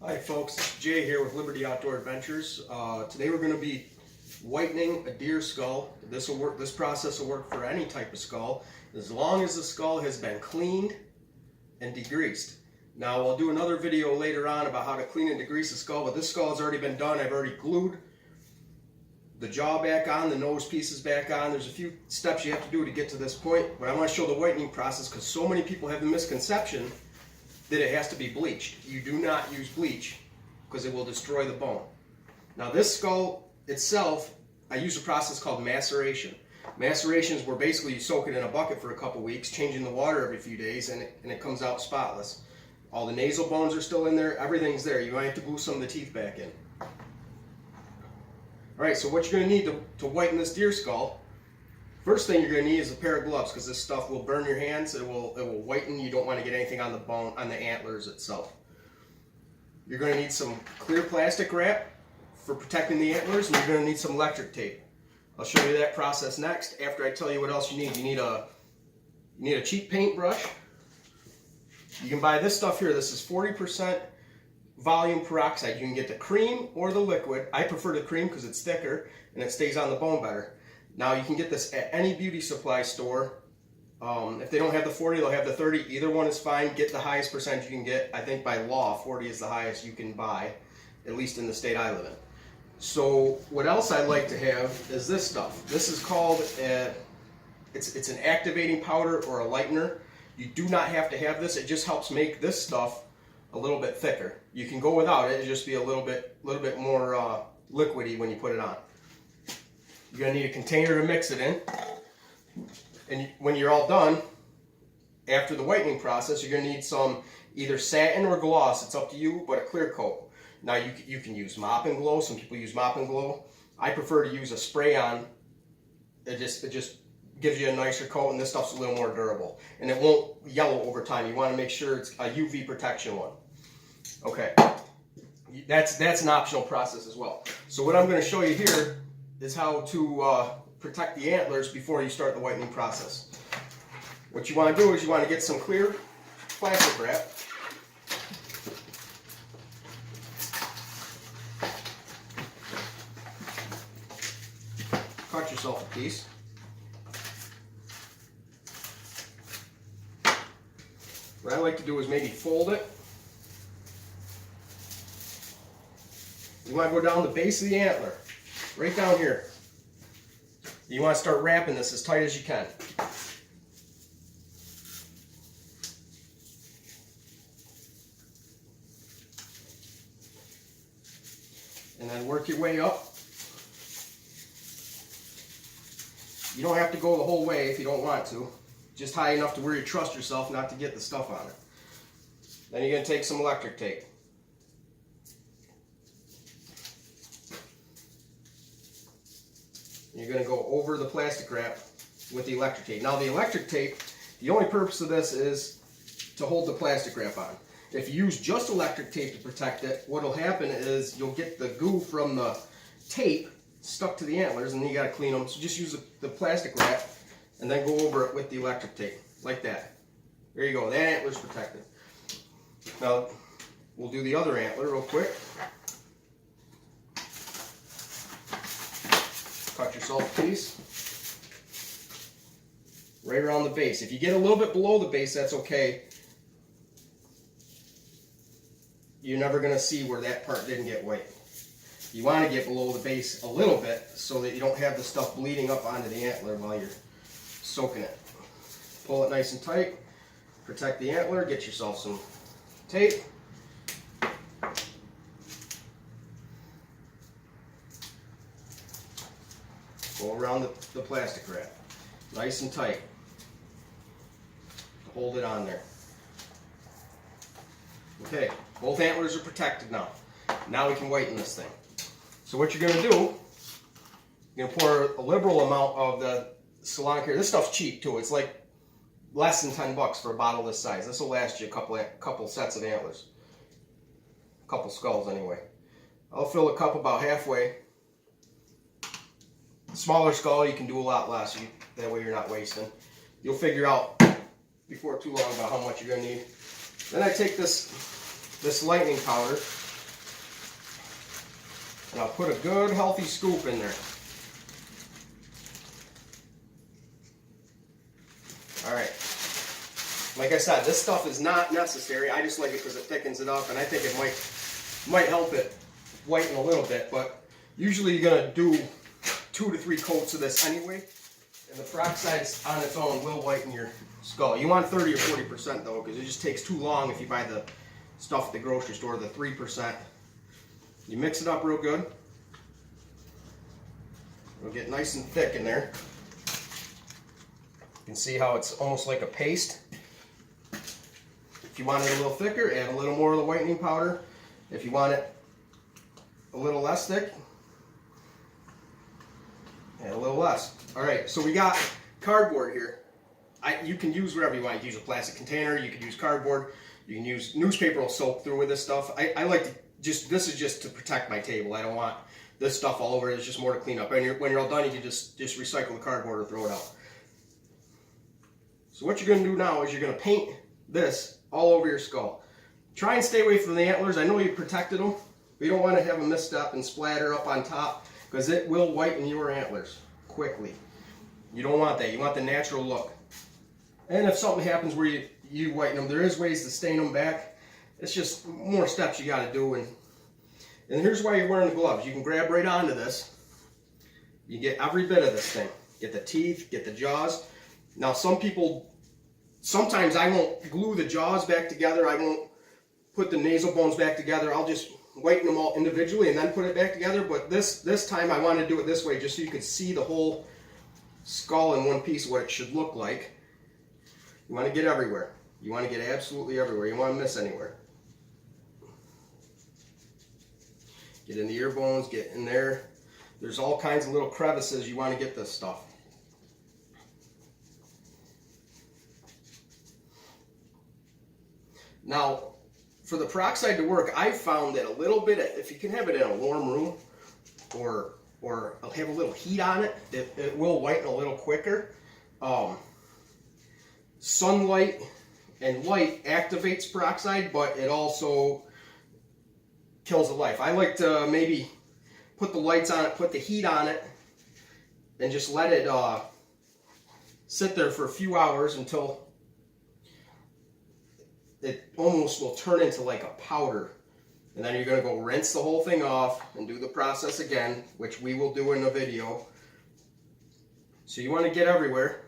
Hi folks, it's Jay here with Liberty Outdoor Adventures. Today we're going to be whitening a deer skull. This process will work for any type of skull as long as the skull has been cleaned and degreased. Now I'll do another video later on about how to clean and degrease a skull, but this skull has already been done. I've already glued the jaw back on, the nose pieces back on. There's a few steps you have to do to get to this point, but I want to show the whitening process because so many people have the misconception that it has to be bleached. You do not use bleach because it will destroy the bone. Now this skull itself, I use a process called maceration. Maceration is where basically you soak it in a bucket for a couple weeks, changing the water every few days, and it comes out spotless. All the nasal bones are still in there, everything's there. You might have to glue some of the teeth back in. Alright, so what you're going to need to whiten this deer skull, first thing you're going to need is a pair of gloves because this stuff will burn your hands. It will whiten. You don't want to get anything on the bone, on the antlers itself. You're going to need some clear plastic wrap for protecting the antlers, and you're going to need some electric tape. I'll show you that process next after I tell you what else you need. You need a cheap paintbrush. You can buy this stuff here. This is 40% volume peroxide. You can get the cream or the liquid. I prefer the cream because it's thicker and it stays on the bone better. Now you can get this at any beauty supply store. If they don't have the 40, they'll have the 30. Either one is fine. Get the highest percentage you can get. I think by law, 40 is the highest you can buy, at least in the state I live in. So what else I like to have is this stuff. This is called, it's an activating powder or a lightener. You do not have to have this. It just helps make this stuff a little bit thicker. You can go without it. It'll just be a little bit more liquidy when you put it on. You're going to need a container to mix it in. And when you're all done, after the whitening process, you're going to need some either satin or gloss. It's up to you, but a clear coat. Now you can use mop and glow. Some people use mop and glow. I prefer to use a spray-on. It just gives you a nicer coat, and this stuff's a little more durable. And it won't yellow over time. You want to make sure it's a UV protection one. Okay. That's an optional process as well. So what I'm going to show you here is how to protect the antlers before you start the whitening process. What you want to do is you want to get some clear plastic wrap. Cut yourself a piece. What I like to do is maybe fold it. You want to go down the base of the antler, right down here. You want to start wrapping this as tight as you can. And then work your way up. You don't have to go the whole way if you don't want to. Just high enough to where you trust yourself not to get the stuff on it. Then you're going to take some electric tape. You're going to go over the plastic wrap with the electric tape. Now the electric tape, the only purpose of this is to hold the plastic wrap on. If you use just electric tape to protect it, what will happen is you'll get the goo from the tape stuck to the antlers, and then you got to clean them. So just use the plastic wrap and then go over it with the electric tape, like that. There you go, that antler's protected. Now, we'll do the other antler real quick. Cut yourself a piece. Right around the base. If you get a little bit below the base, that's okay. You're never going to see where that part didn't get white. You want to get below the base a little bit so that you don't have the stuff bleeding up onto the antler while you're soaking it. Pull it nice and tight. Protect the antler. Get yourself some tape. Go around the plastic wrap. Nice and tight. Hold it on there. Okay, both antlers are protected now. Now we can whiten this thing. So what you're going to do, you're going to pour a liberal amount of the salon care. This stuff's cheap too. It's like less than 10 bucks for a bottle this size. This will last you a couple sets of antlers. A couple skulls anyway. I'll fill a cup about halfway. Smaller skull, you can do a lot less. That way you're not wasting. You'll figure out before too long about how much you're going to need. Then I take this lightning powder. And I'll put a good healthy scoop in there. All right. Like I said, this stuff is not necessary. I just like it because it thickens it up, and I think it might help it whiten a little bit. But usually you're gonna do 2 to 3 coats of this anyway, and the peroxide on its own will whiten your skull. You want 30 or 40% though, because it just takes too long if you buy the stuff at the grocery store, the 3%. You mix it up real good. It'll get nice and thick in there. You can see how it's almost like a paste. If you want it a little thicker, add a little more of the whitening powder. If you want it a little less thick, add a little less. All right, so we got cardboard here. You can use whatever you want. You can use a plastic container, you can use cardboard, you can use newspaper will soak through with this stuff. I like to this is just to protect my table. I don't want this stuff all over it. It's just more to clean up. And when you're all done, you can just recycle the cardboard or throw it out. So what you're going to do now is you're going to paint this all over your skull. Try and stay away from the antlers. I know you protected them, but you don't want to have a misstep and splatter up on top because it will whiten your antlers quickly. You don't want that. You want the natural look. And if something happens where you whiten them, there is ways to stain them back. It's just more steps you got to do. And here's why you're wearing the gloves. You can grab right onto this. You get every bit of this thing. Get the teeth, get the jaws. Now some people, sometimes I won't glue the jaws back together. I won't put the nasal bones back together. I'll just whiten them all individually and then put it back together. But this time I want to do it this way just so you can see the whole skull in one piece, what it should look like. You want to get everywhere. You want to get absolutely everywhere. You want to miss anywhere. Get in the ear bones, get in there. There's all kinds of little crevices you want to get this stuff. Now, for the peroxide to work, I've found that a little bit, if you can have it in a warm room or have a little heat on it, it will whiten a little quicker. Sunlight and light activates peroxide, but it also kills the life. I like to maybe put the lights on it, put the heat on it, and just let it sit there for a few hours until it almost will turn into like a powder. And then you're going to go rinse the whole thing off and do the process again, which we will do in a video. So you want to get everywhere.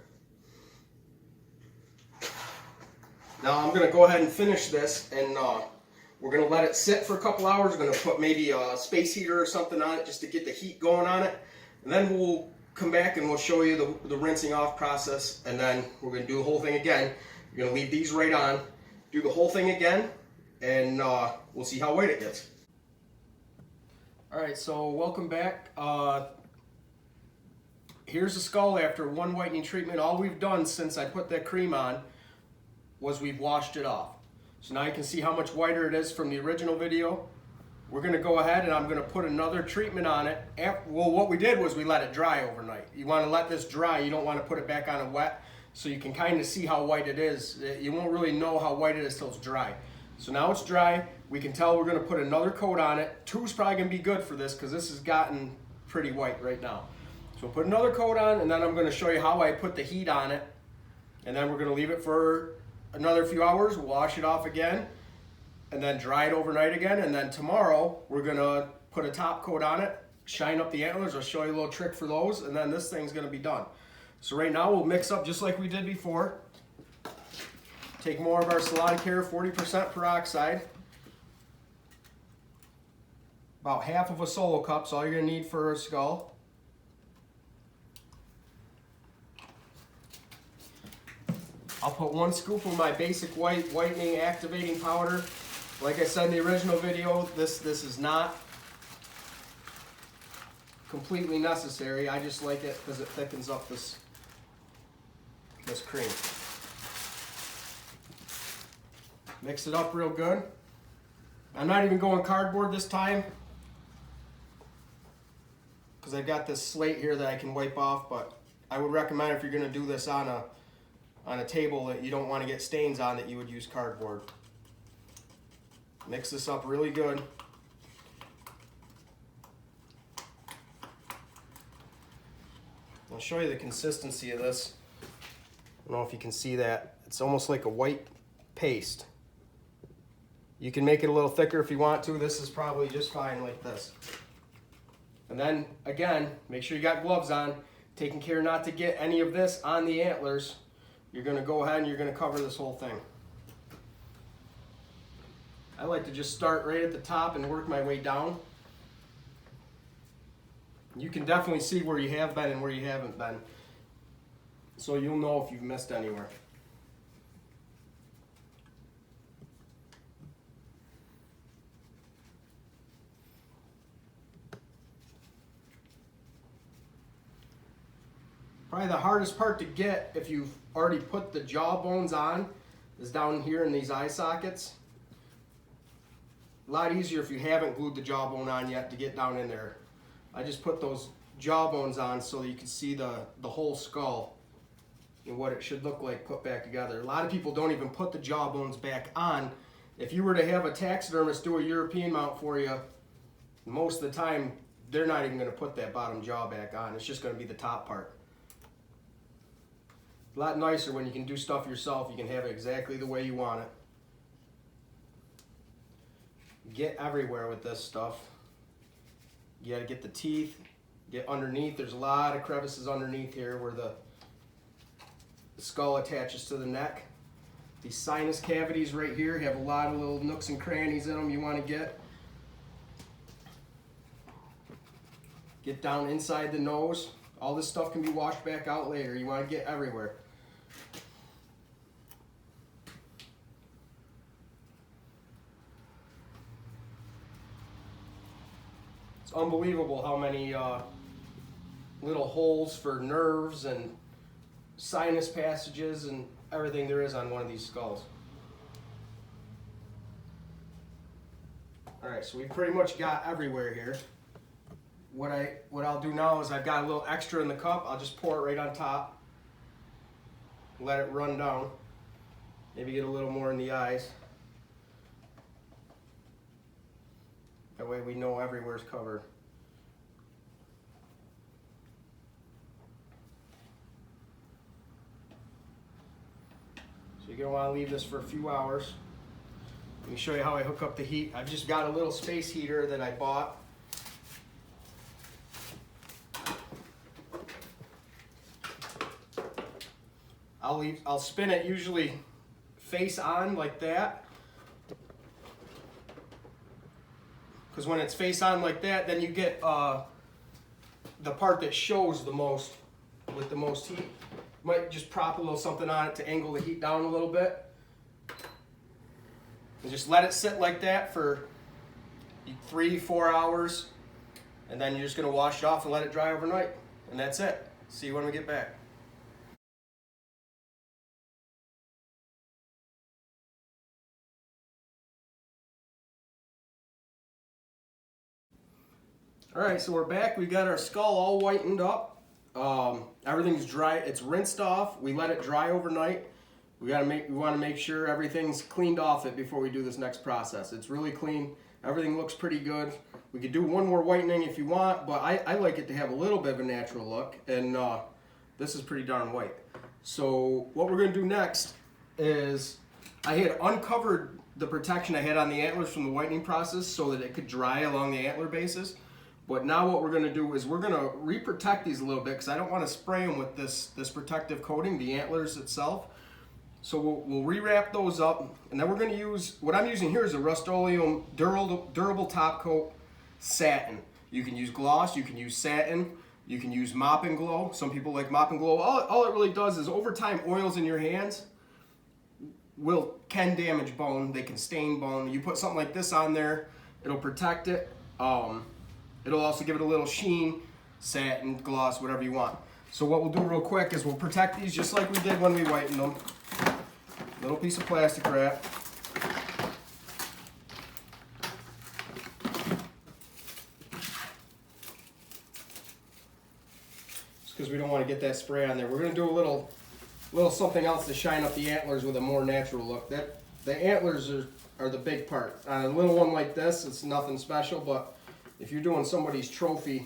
Now I'm going to go ahead and finish this, and we're going to let it sit for a couple hours. We're going to put maybe a space heater or something on it just to get the heat going on it. And then we'll come back and we'll show you the rinsing off process, and then we're going to do the whole thing again. You're going to leave these right on, do the whole thing again, and we'll see how white it gets. Alright, so welcome back. Here's the skull after one whitening treatment. All we've done since I put that cream on was we've washed it off. So now you can see how much whiter it is from the original video. We're going to go ahead and I'm going to put another treatment on it. Well, what we did was we let it dry overnight. You want to let this dry. You don't want to put it back on it wet, so you can kind of see how white it is. You won't really know how white it is till it's dry. So now it's dry. We can tell we're going to put another coat on it. 2 is probably going to be good for this because this has gotten pretty white right now. So we'll put another coat on, and then I'm going to show you how I put the heat on it. And then we're going to leave it for another few hours, wash it off again, and then dry it overnight again. And then tomorrow we're going to put a top coat on it, shine up the antlers. I'll show you a little trick for those, and then this thing's going to be done. So right now we'll mix up just like we did before. Take more of our Salon Care 40% peroxide. About half of a solo cup, so all you're going to need for a skull. I'll put 1 scoop of my basic whitening activating powder. Like I said in the original video, this is not completely necessary. I just like it because it thickens up this cream. Mix it up real good. I'm not even going cardboard this time because I've got this slate here that I can wipe off, but I would recommend if you're going to do this on a table that you don't want to get stains on, that you would use cardboard. Mix this up really good. show you the consistency of this. I don't know if you can see that. It's almost like a white paste. You can make it a little thicker if you want to. This is probably just fine like this. And then, again, make sure you got gloves on, taking care not to get any of this on the antlers. You're gonna go ahead and you're gonna cover this whole thing. I like to just start right at the top and work my way down. You can definitely see where you have been and where you haven't been, so you'll know if you've missed anywhere. Probably the hardest part to get if you've already put the jaw bones on is down here in these eye sockets. A lot easier if you haven't glued the jawbone on yet to get down in there. I just put those jawbones on so that you can see the whole skull and what it should look like put back together. A lot of people don't even put the jawbones back on. If you were to have a taxidermist do a European mount for you, most of the time they're not even going to put that bottom jaw back on. It's just going to be the top part. A lot nicer when you can do stuff yourself. You can have it exactly the way you want it. Get everywhere with this stuff. You gotta get the teeth, get underneath. There's a lot of crevices underneath here where the skull attaches to the neck. These sinus cavities right here have a lot of little nooks and crannies in them you want to get. Get down inside the nose. All this stuff can be washed back out later. You want to get everywhere. It's unbelievable how many little holes for nerves and sinus passages and everything there is on one of these skulls. Alright, so we pretty much got everywhere here. What I'll do now is I've got a little extra in the cup. I'll just pour it right on top. Let it run down. Maybe get a little more in the eyes. That way we know everywhere's covered. So you're going to want to leave this for a few hours. Let me show you how I hook up the heat. I've just got a little space heater that I bought. I'll spin it usually face on like that. Because when it's face on like that, then you get the part that shows the most with the most heat. Might just prop a little something on it to angle the heat down a little bit. And just let it sit like that for 3-4 hours. And then you're just going to wash it off and let it dry overnight. And that's it. See you when we get back. Alright, so we're back. We got our skull all whitened up. Everything's dry. It's rinsed off. We let it dry overnight. We want to make sure everything's cleaned off it before we do this next process. It's really clean. Everything looks pretty good. We could do one more whitening if you want, but I like it to have a little bit of a natural look, and this is pretty darn white. So what we're going to do next is I had uncovered the protection I had on the antlers from the whitening process so that it could dry along the antler bases. But now what we're going to do is we're going to re-protect these a little bit because I don't want to spray them with this protective coating, the antlers itself. So we'll rewrap those up, and then we're going to use, what I'm using here is a Rust-Oleum durable top coat satin. You can use gloss, you can use satin, you can use mop and glow. Some people like mop and glow. All it really does is over time oils in your hands can damage bone, they can stain bone. You put something like this on there, it'll protect it. It'll also give it a little sheen, satin, gloss, whatever you want. So what we'll do real quick is we'll protect these just like we did when we whitened them. Little piece of plastic wrap. Just because we don't want to get that spray on there. We're going to do a little something else to shine up the antlers with a more natural look. The antlers are the big part. On a little one like this, it's nothing special, but if you're doing somebody's trophy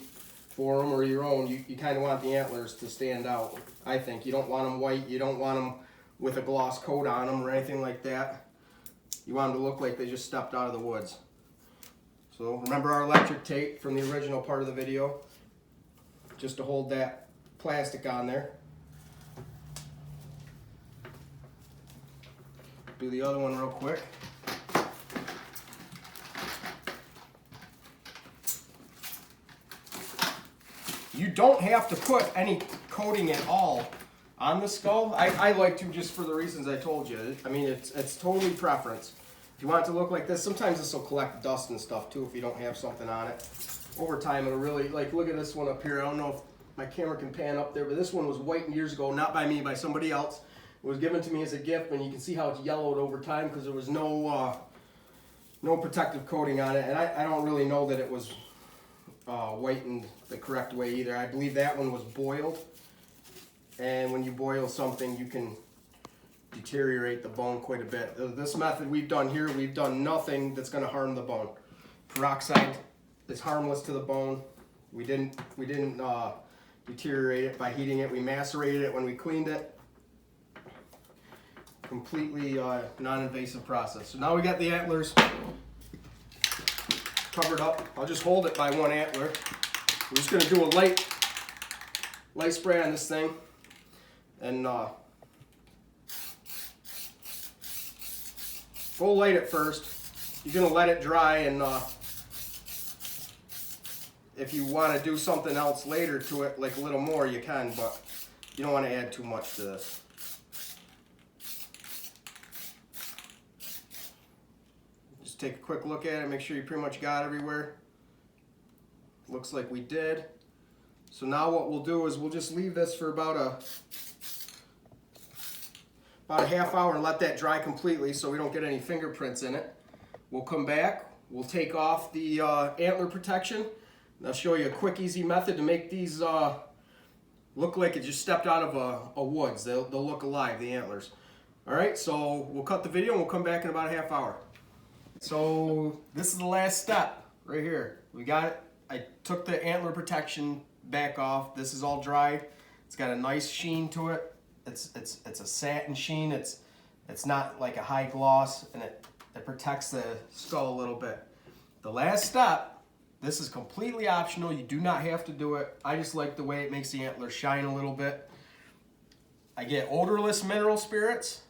for them or your own, you kind of want the antlers to stand out. I think you don't want them white, you don't want them with a gloss coat on them or anything like that. You want them to look like they just stepped out of the woods. So remember our electric tape from the original part of the video, just to hold that plastic on there. Do the other one real quick. You don't have to put any coating at all on the skull. I like to, just for the reasons I told you. I mean, it's totally preference. If you want it to look like this, sometimes this will collect dust and stuff too if you don't have something on it. Over time, it'll really, like, look at this one up here. I don't know if my camera can pan up there, but this one was whitened years ago, not by me, by somebody else. It was given to me as a gift, and you can see how it's yellowed over time because there was no protective coating on it, and I don't really know that it was whitened the correct way either. I believe that one was boiled, and when you boil something, you can deteriorate the bone quite a bit. This method we've done here, we've done nothing that's going to harm the bone. Peroxide is harmless to the bone. We didn't deteriorate it by heating it. We macerated it when we cleaned it. Completely non-invasive process. So now we got the antlers covered up. I'll just hold it by one antler. We're just going to do a light spray on this thing, and go light at first. You're going to let it dry, and if you want to do something else later to it, like a little more, you can, but you don't want to add too much to this. Just take a quick look at it, make sure you pretty much got everywhere. Looks like we did. So now what we'll do is we'll just leave this for about a half hour and let that dry completely so we don't get any fingerprints in it. We'll come back, we'll take off the antler protection, and I'll show you a quick, easy method to make these look like it just stepped out of a woods. They'll look alive, the antlers. All right, so we'll cut the video and we'll come back in about a half hour. So this is the last step right here. We got it. I took the antler protection back off. This is all dried. It's got a nice sheen to it. It's a satin sheen. It's not like a high gloss, and it protects the skull a little bit. The last step, this is completely optional. You do not have to do it. I just like the way it makes the antler shine a little bit. I get odorless mineral spirits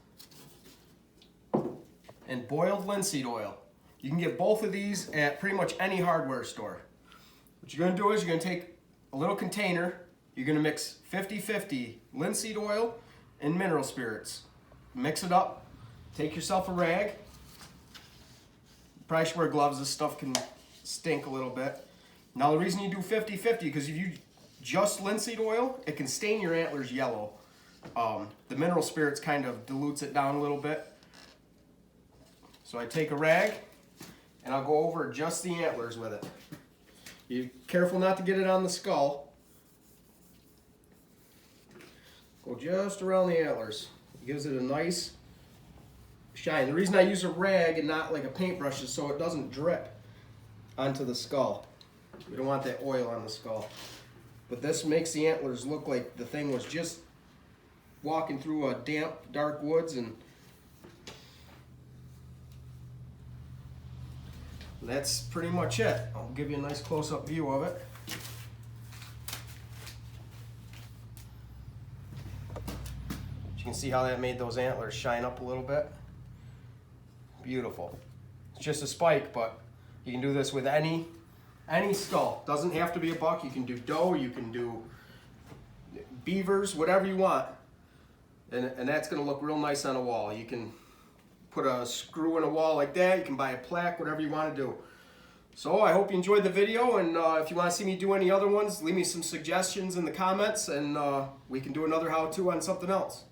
and boiled linseed oil. You can get both of these at pretty much any hardware store. What you're going to do is you're going to take a little container. You're going to mix 50-50 linseed oil and mineral spirits. Mix it up. Take yourself a rag. You probably should wear gloves. This stuff can stink a little bit. Now the reason you do 50-50, because if you just linseed oil, it can stain your antlers yellow. The mineral spirits kind of dilutes it down a little bit. So I take a rag and I'll go over just the antlers with it. Be careful not to get it on the skull. Go just around the antlers. It gives it a nice shine. The reason I use a rag and not like a paintbrush is so it doesn't drip onto the skull. We don't want that oil on the skull. But this makes the antlers look like the thing was just walking through a damp, dark woods, and that's pretty much it. I'll give you a nice close-up view of it. You can see how that made those antlers shine up a little bit. Beautiful. It's just a spike, but you can do this with any skull. Doesn't have to be a buck. You can do doe, you can do beavers, whatever you want. And that's going to look real nice on a wall. You can put a screw in a wall like that. You can buy a plaque, whatever you want to do. So I hope you enjoyed the video, and if you want to see me do any other ones, leave me some suggestions in the comments, and we can do another how-to on something else.